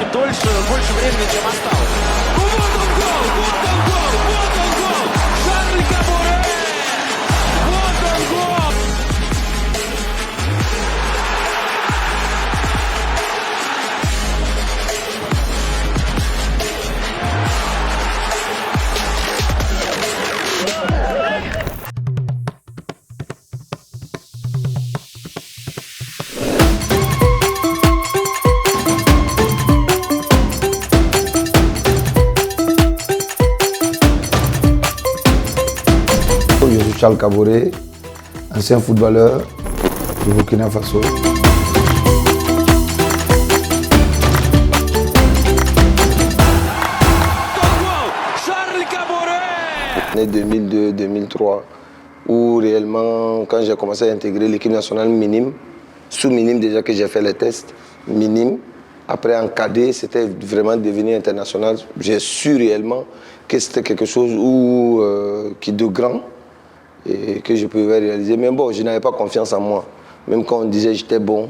все-таки больше времени, чем осталось. Вот он гол! Вот он гол! Вот он гол! Шарль Кабуре! Вот он гол! Je suis Charles Kaboré, ancien footballeur du Burkina Faso. L'année 2002-2003, où réellement, quand j'ai commencé à intégrer l'équipe nationale minime, sous-minime déjà que j'ai fait les tests, minime, après en cadet, c'était vraiment devenu international. J'ai su réellement que c'était quelque chose qui de grand et que je pouvais réaliser. Mais bon, je n'avais pas confiance en moi. Même quand on disait que j'étais bon,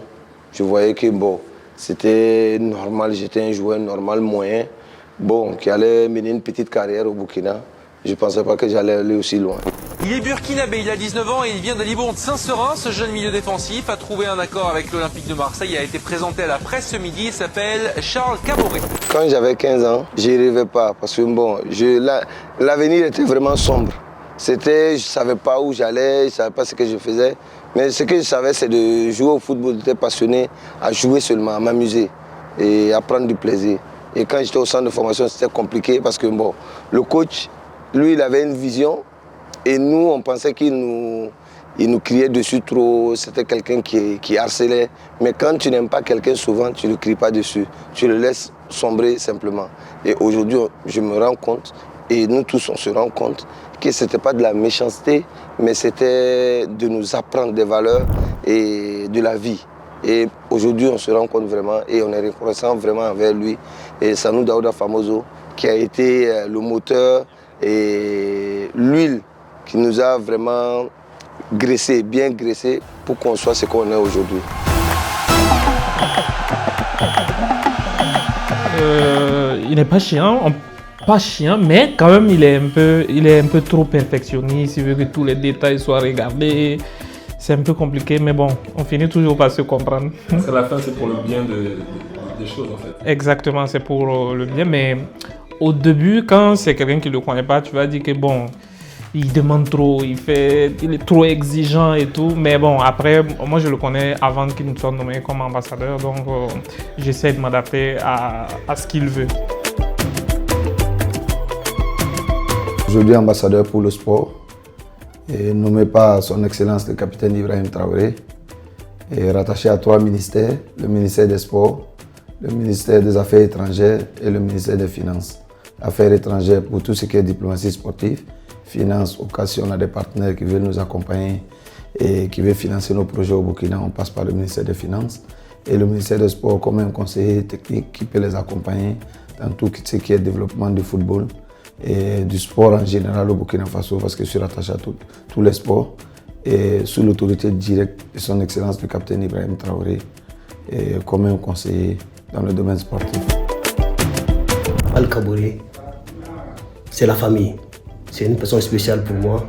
je voyais que bon, c'était normal, j'étais un joueur normal, moyen, bon, qui allait mener une petite carrière au Burkina. Je ne pensais pas que j'allais aller aussi loin. Il est burkinabé, il a 19 ans et il vient de Libourne Saint-Seurin. Ce jeune milieu défensif a trouvé un accord avec l'Olympique de Marseille. Il a été présenté à la presse ce midi. Il s'appelle Charles Kaboré. Quand j'avais 15 ans, je n'y rêvais pas parce que bon, l'avenir était vraiment sombre. Je ne savais pas où j'allais, je ne savais pas ce que je faisais. Mais ce que je savais, c'est de jouer au football. J'étais passionné à jouer seulement, à m'amuser et à prendre du plaisir. Et quand j'étais au centre de formation, c'était compliqué parce que bon, le coach, lui, il avait une vision et nous, on pensait qu'il nous criait dessus trop. C'était quelqu'un qui harcelait. Mais quand tu n'aimes pas quelqu'un, souvent, tu ne le cries pas dessus. Tu le laisses sombrer simplement. Et aujourd'hui, je me rends compte, et nous tous, on se rend compte, que ce n'était pas de la méchanceté, mais c'était de nous apprendre des valeurs et de la vie. Et aujourd'hui, on se rend compte vraiment et on est reconnaissant vraiment envers lui. Et Sanou Daouda Famoso, qui a été le moteur et l'huile qui nous a vraiment graissé, bien graissé, pour qu'on soit ce qu'on est aujourd'hui. Il n'est pas chiant. Pas chiant, mais quand même il est un peu trop perfectionniste, il veut que tous les détails soient regardés. C'est un peu compliqué, mais bon, on finit toujours par se comprendre. Parce qu'à la fin, c'est pour le bien des choses en fait. Exactement, c'est pour le bien, mais au début, quand c'est quelqu'un qui ne le connaît pas, tu vas dire que bon, il demande trop, il est trop exigeant et tout. Mais bon, après, moi je le connais avant qu'il nous soit nommé comme ambassadeur, donc j'essaie de m'adapter à ce qu'il veut. Aujourd'hui ambassadeur pour le sport, et nommé par son excellence le capitaine Ibrahim Traoré, et rattaché à 3 ministères, le ministère des Sports, le ministère des Affaires étrangères et le ministère des Finances. Affaires étrangères pour tout ce qui est diplomatie sportive, finances, au cas si on a des partenaires qui veulent nous accompagner et qui veulent financer nos projets au Burkina, on passe par le ministère des Finances. Et le ministère des Sports comme un conseiller technique qui peut les accompagner dans tout ce qui est développement du football et du sport en général au Burkina Faso, parce que je suis rattaché à tous les sports et sous l'autorité directe de son excellence le capitaine Ibrahim Traoré et comme un conseiller dans le domaine sportif. Al Kaboré, c'est la famille. C'est une personne spéciale pour moi.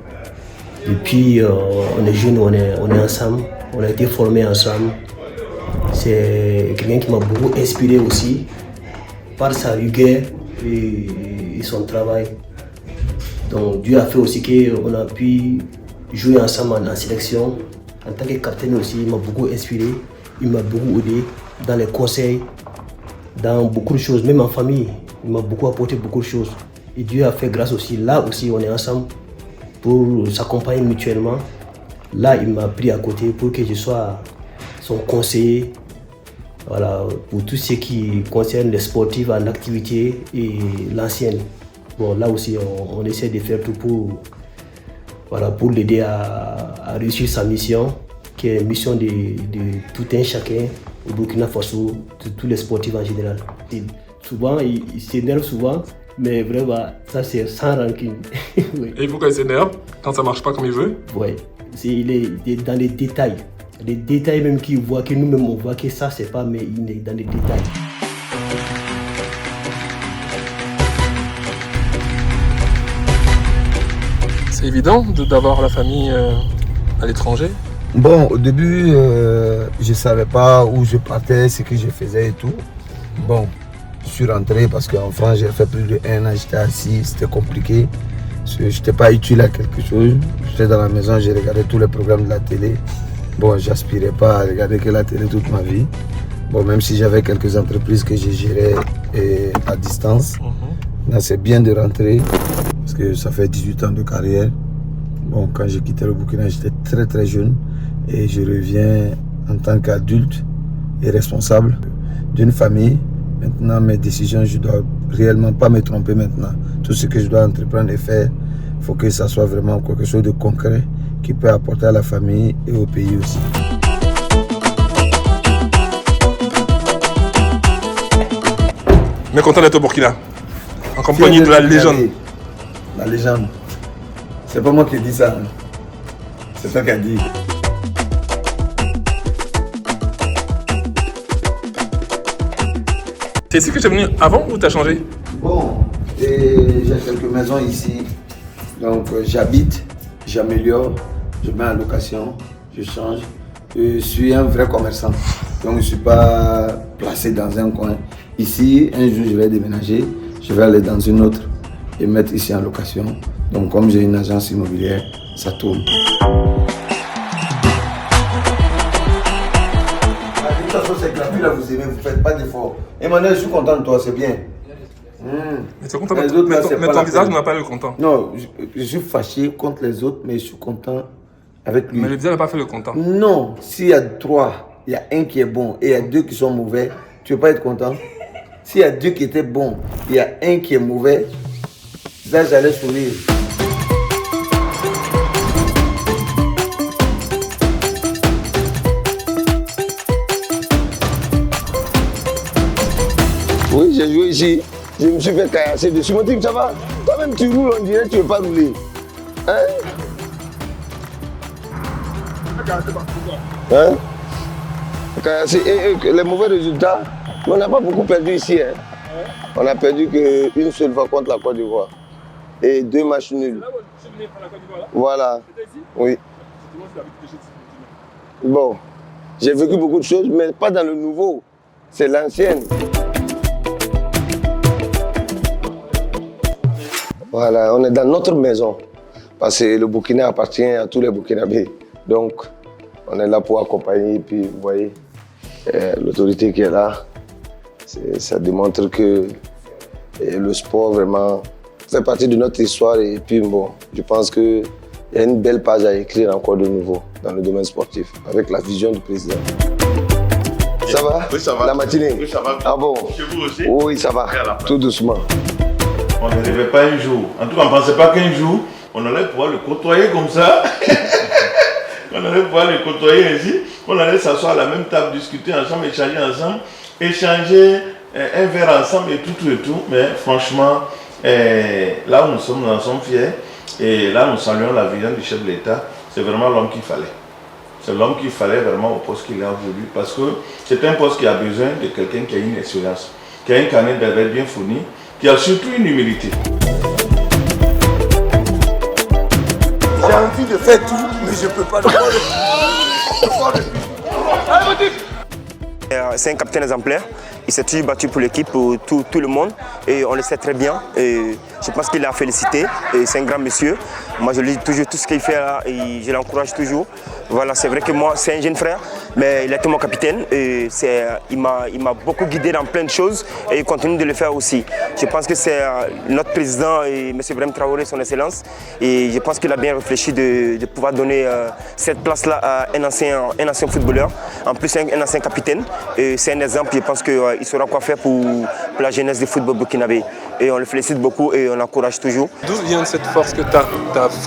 Depuis on est jeunes, on est ensemble, on a été formés ensemble. C'est quelqu'un qui m'a beaucoup inspiré aussi par sa rigueur et son travail. Donc Dieu a fait aussi qu'on a pu jouer ensemble en sélection. En tant que capitaine aussi, il m'a beaucoup inspiré, il m'a beaucoup aidé dans les conseils, dans beaucoup de choses, même en famille. Il m'a beaucoup apporté beaucoup de choses. Et Dieu a fait grâce aussi, là aussi on est ensemble pour s'accompagner mutuellement. Là il m'a pris à côté pour que je sois son conseiller. Voilà, pour tout ce qui concerne les sportifs en activité et l'ancienne. Bon, là aussi, on essaie de faire tout pour l'aider à réussir sa mission, qui est une mission de tout un chacun au Burkina Faso, de tous les sportifs en général. Et souvent, il s'énerve souvent, mais vraiment, ça c'est sans rancune. Oui. Et pourquoi il s'énerve quand ça marche pas comme il veut? Oui, il est dans les détails. Les détails même qu'il voit, que nous-mêmes on voit que ça c'est pas, mais il est dans les détails. C'est évident d'avoir la famille à l'étranger? Bon, au début, je ne savais pas où je partais, ce que je faisais et tout. Bon, je suis rentré parce qu'en France, j'ai fait plus d'1 an, j'étais assis, c'était compliqué. Je n'étais pas utile à quelque chose. J'étais dans la maison, j'ai regardé tous les programmes de la télé. Bon, j'aspirais pas à regarder que la télé toute ma vie. Bon, même si j'avais quelques entreprises que j'ai gérées à distance. Là, c'est bien de rentrer parce que ça fait 18 ans de carrière. Bon, quand j'ai quitté le Burkina, j'étais très très jeune et je reviens en tant qu'adulte et responsable d'une famille. Maintenant, mes décisions, je ne dois réellement pas me tromper maintenant. Tout ce que je dois entreprendre et faire, il faut que ça soit vraiment quelque chose de concret qui peut apporter à la famille et au pays aussi. Mais content d'être au Burkina, en compagnie de la légende. La légende. C'est pas moi qui dis ça. C'est toi qui as dit. C'est ici que tu es venu avant ou tu as changé? Bon, j'ai quelques maisons ici. Donc j'habite, j'améliore, je mets en location, je change. Je suis un vrai commerçant. Donc je ne suis pas placé dans un coin. Ici, un jour je vais déménager, je vais aller dans une autre et mettre ici en location. Donc comme j'ai une agence immobilière, ça tourne. De toute façon, c'est gratuit là, vous aimez, vous ne faites pas d'efforts. Emmanuel, je suis content de toi, c'est bien. Mais tu es content, mais ton visage n'a pas l'air content. Non, je suis fâché contre les autres, mais je suis content avec lui. Mais le visage n'a pas fait le content. Non, s'il y a 3, il y a un qui est bon et il y a 2 qui sont mauvais, tu ne veux pas être content? S'il y a 2 qui étaient bons, il y a un qui est mauvais, là j'allais sourire. Oui, j'ai joué ici. Je me suis fait caillasser dessus. Mon type, ça va? Toi-même, tu roules, on dirait que tu ne veux pas rouler. Hein? Hein? Caillasser. Et les mauvais résultats, on n'a pas beaucoup perdu ici. Hein? On a perdu qu'une seule fois contre la Côte d'Ivoire. Et 2 matchs nuls. Voilà. Oui. Bon, j'ai vécu beaucoup de choses, mais pas dans le nouveau. C'est l'ancienne. Voilà, on est dans notre maison. Parce que le Burkina appartient à tous les Burkinabés. Donc, on est là pour accompagner. Et puis, vous voyez, l'autorité qui est là, ça démontre que le sport vraiment fait partie de notre histoire. Et puis, bon, je pense qu'il y a une belle page à écrire encore de nouveau dans le domaine sportif, avec la vision du président. Ça va? Oui, ça va. La matinée? Oui, ça va. Ah bon? Chez vous aussi? Oui, ça va. Tout doucement. On ne rêvait pas un jour. En tout cas, on ne pensait pas qu'un jour, on allait pouvoir le côtoyer comme ça. On allait pouvoir le côtoyer ainsi. On allait s'asseoir à la même table, discuter ensemble, échanger un verre ensemble et tout. Mais franchement, là où nous en sommes fiers. Et là, nous saluons la vision du chef de l'État. C'est vraiment l'homme qu'il fallait. C'est l'homme qu'il fallait vraiment au poste qu'il a aujourd'hui. Parce que c'est un poste qui a besoin de quelqu'un qui a une expérience, qui a un carnet d'adresses bien fourni, qui a surtout une humilité. J'ai envie de faire tout, mais je ne peux pas le faire. C'est un capitaine exemplaire. Il s'est toujours battu pour l'équipe, pour tout le monde. Et on le sait très bien. Et je pense qu'il l'a félicité. C'est un grand monsieur. Moi, je lui dis toujours tout ce qu'il fait là et je l'encourage toujours. Voilà, c'est vrai que moi, c'est un jeune frère, mais il a été mon capitaine. Et il m'a beaucoup guidé dans plein de choses et il continue de le faire aussi. Je pense que c'est notre président, M. Ibrahim Traoré, son excellence. Et je pense qu'il a bien réfléchi de pouvoir donner cette place-là à un ancien footballeur, en plus un ancien capitaine. Et c'est un exemple, je pense qu'il saura quoi faire pour la jeunesse du football burkinabé. Et on le félicite beaucoup et on l'encourage toujours. D'où vient cette force que tu as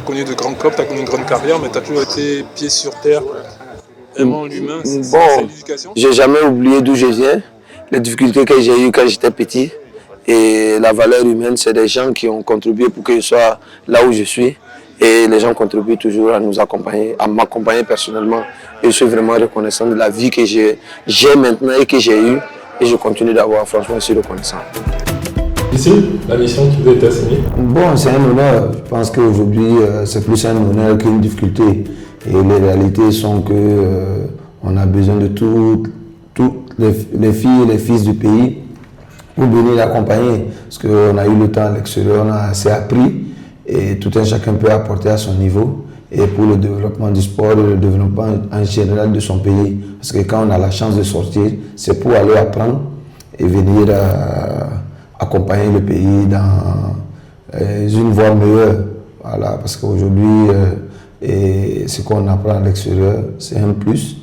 connu de grands clubs, tu as connu une grande carrière, mais tu as toujours été pied sur terre, aimant l'humain, c'est l'éducation? J'ai jamais oublié d'où je viens, les difficultés que j'ai eues quand j'étais petit. Et la valeur humaine, c'est des gens qui ont contribué pour que je sois là où je suis. Et les gens contribuent toujours à nous accompagner, à m'accompagner personnellement. Et je suis vraiment reconnaissant de la vie que j'ai maintenant et que j'ai eue. Et je continue d'avoir, franchement, je suis reconnaissant. Ici, difficile, la mission qui vous a été assignée? Bon, c'est un honneur. Je pense qu'aujourd'hui, c'est plus un honneur qu'une difficulté. Et les réalités sont que on a besoin de toutes les filles et les fils du pays pour venir l'accompagner. Parce qu'on a eu le temps à l'extérieur, on a assez appris et tout un chacun peut apporter à son niveau. Et pour le développement du sport et le développement en général de son pays. Parce que quand on a la chance de sortir, c'est pour aller apprendre et venir accompagner le pays dans une voie meilleure. Voilà, parce qu'aujourd'hui, ce qu'on apprend à l'extérieur, c'est un plus.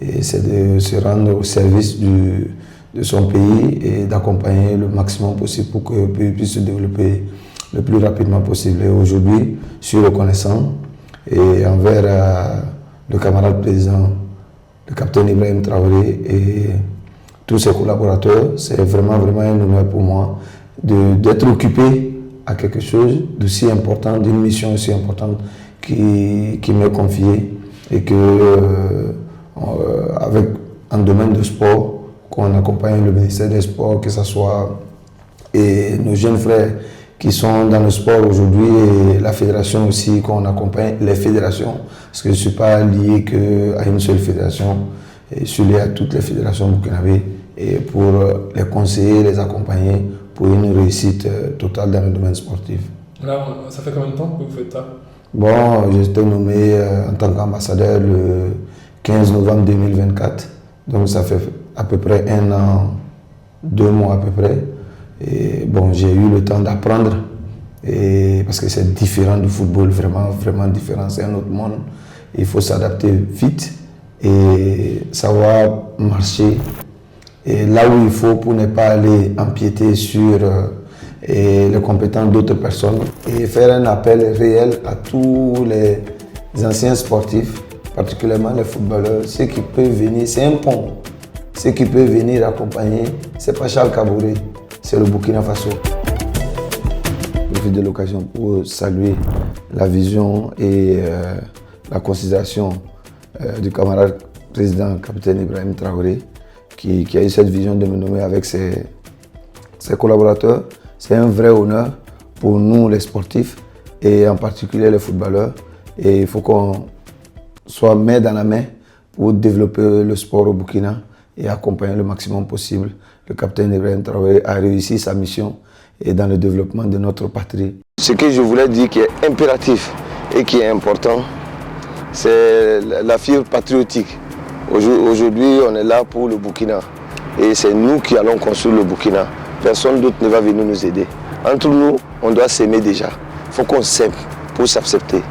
Et c'est de se rendre au service de son pays et d'accompagner le maximum possible pour que le pays puisse se développer le plus rapidement possible. Et aujourd'hui, je suis reconnaissant et envers le camarade président, le capitaine Ibrahim Traoré et tous ses collaborateurs. C'est vraiment un honneur pour moi d'être occupé à quelque chose d'aussi important, d'une mission aussi importante qui m'est confiée et que avec un domaine de sport, qu'on accompagne le ministère des Sports, que ce soit et nos jeunes frères qui sont dans le sport aujourd'hui et la fédération aussi, qu'on accompagne les fédérations, parce que je ne suis pas lié qu'à une seule fédération, je suis lié à toutes les fédérations burkinabées et pour les conseiller, les accompagner pour une réussite totale dans le domaine sportif. Là, ça fait combien de temps que vous faites ça? Bon, j'ai été nommé en tant qu'ambassadeur le 15 novembre 2024, donc ça fait à peu près 1 an, 2 mois à peu près. Et bon, j'ai eu le temps d'apprendre parce que c'est différent du football, vraiment différent, c'est un autre monde. Il faut s'adapter vite et savoir marcher et là où il faut pour ne pas aller empiéter sur les compétences d'autres personnes et faire un appel réel à tous les anciens sportifs, particulièrement les footballeurs, ceux qui peuvent venir, c'est un pont, ceux qui peuvent venir accompagner, c'est pas Charles Kabouré, c'est le Burkina Faso. Je profite de l'occasion pour saluer la vision et la considération du camarade président, capitaine Ibrahim Traoré, qui a eu cette vision de me nommer avec ses collaborateurs. C'est un vrai honneur pour nous les sportifs et en particulier les footballeurs. Et il faut qu'on soit main dans la main pour développer le sport au Burkina et accompagner le maximum possible. Le capitaine Ibrahim Traoré a réussi sa mission et dans le développement de notre patrie. Ce que je voulais dire qui est impératif et qui est important, c'est la fibre patriotique. Aujourd'hui, on est là pour le Burkina et c'est nous qui allons construire le Burkina. Personne d'autre ne va venir nous aider. Entre nous, on doit s'aimer déjà. Il faut qu'on s'aime pour s'accepter.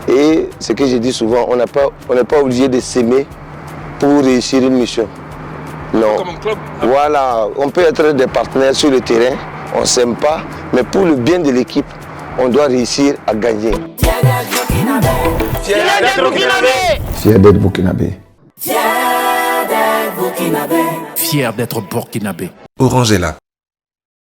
Et ce que je dis souvent, on n'est pas obligé de s'aimer pour réussir une mission. Non. Comme un club. Voilà, on peut être des partenaires sur le terrain, on ne s'aime pas, mais pour le bien de l'équipe, on doit réussir à gagner. Fier d'être burkinabé. Fier d'être burkinabé. Fier d'être burkinabé. Fier d'être burkinabé. Orangela.